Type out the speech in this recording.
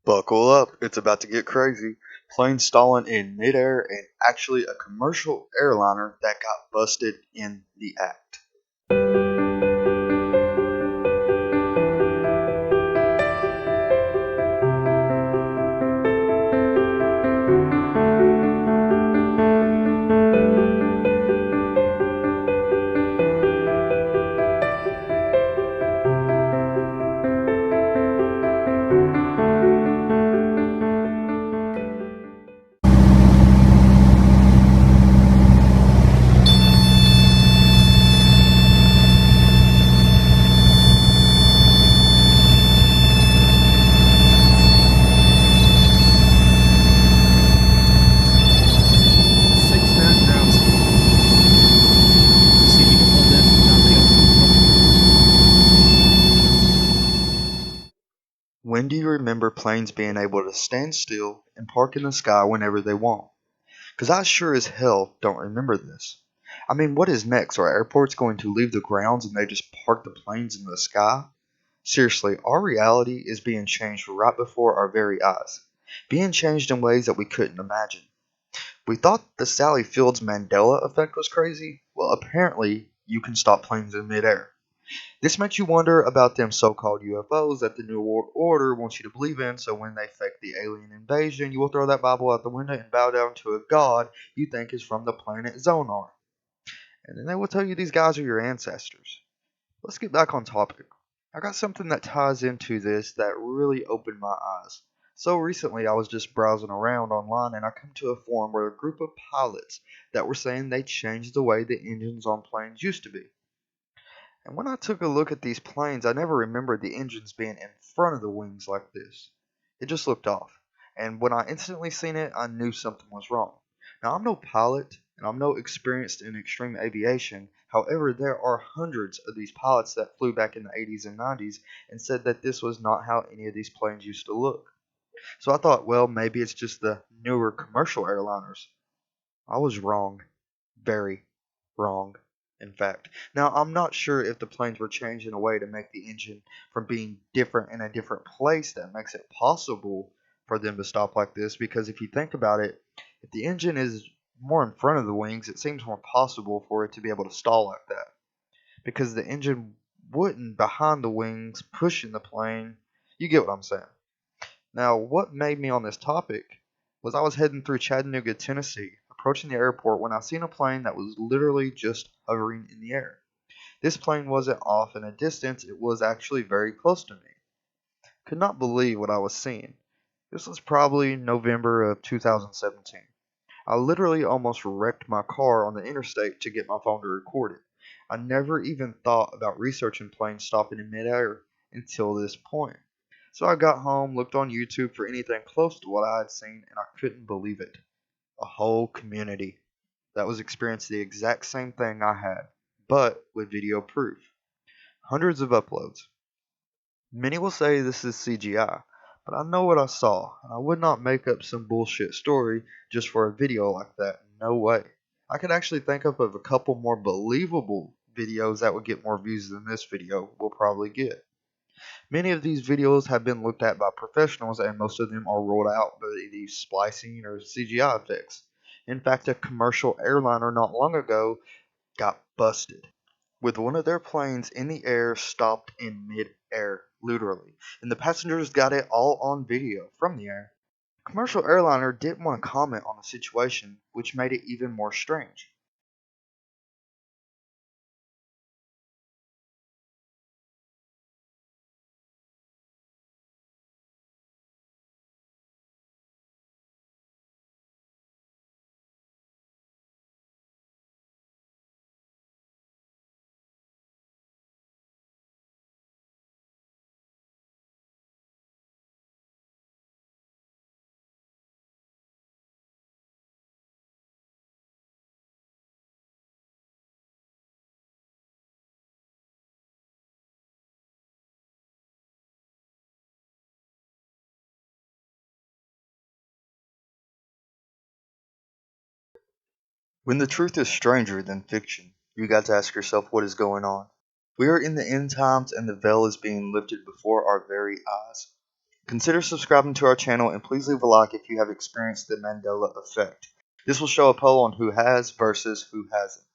Buckle up, it's about to get crazy. Plane stalling in midair and actually a commercial airliner that got busted in the act. When do you remember planes being able to stand still and park in the sky whenever they want? Because I sure as hell don't remember this. I mean, what is next? Are airports going to leave the grounds and they just park the planes in the sky? Seriously, our reality is being changed right before our very eyes. Being changed in ways that we couldn't imagine. We thought the Sally Fields Mandela effect was crazy. Well, apparently, you can stop planes in midair. This makes you wonder about them so-called UFOs that the New World Order wants you to believe in, so when they fake the alien invasion, you will throw that Bible out the window and bow down to a god you think is from the planet Zonar. And then they will tell you these guys are your ancestors. Let's get back on topic. I got something that ties into this that really opened my eyes. So recently I was just browsing around online and I come to a forum where a group of pilots that were saying they changed the way the engines on planes used to be. And when I took a look at these planes, I never remembered the engines being in front of the wings like this. It just looked off. And when I instantly seen it, I knew something was wrong. Now, I'm no pilot, and I'm no experienced in extreme aviation. However, there are hundreds of these pilots that flew back in the 80s and 90s and said that this was not how any of these planes used to look. So I thought, well, maybe it's just the newer commercial airliners. I was wrong. Very wrong, in fact. Now, I'm not sure if the planes were changed in a way to make the engine from being different in a different place that makes it possible for them to stop like this. Because if you think about it, if the engine is more in front of the wings, it seems more possible for it to be able to stall like that. Because the engine wouldn't behind the wings pushing the plane. You get what I'm saying. Now, what made me on this topic was I was heading through Chattanooga, Tennessee, approaching the airport when I seen a plane that was literally just hovering in the air. This plane wasn't off in a distance, it was actually very close to me. Could not believe what I was seeing. This was probably November of 2017. I literally almost wrecked my car on the interstate to get my phone to record it. I never even thought about researching planes stopping in midair until this point. So I got home, looked on YouTube for anything close to what I had seen, and I couldn't believe it. A whole community that was experiencing the exact same thing I had, but with video proof. Hundreds of uploads. Many will say this is CGI, but I know what I saw, and I would not make up some bullshit story just for a video like that. No way. I could actually think up of a couple more believable videos that would get more views than this video will probably get. Many of these videos have been looked at by professionals, and most of them are rolled out by these splicing or CGI effects. In fact, a commercial airliner not long ago got busted with one of their planes in the air stopped in mid-air, literally. And the passengers got it all on video from the air. The commercial airliner didn't want to comment on the situation, which made it even more strange. When the truth is stranger than fiction, you got to ask yourself what is going on. We are in the end times and the veil is being lifted before our very eyes. Consider subscribing to our channel and please leave a like if you have experienced the Mandela effect. This will show a poll on who has versus who hasn't.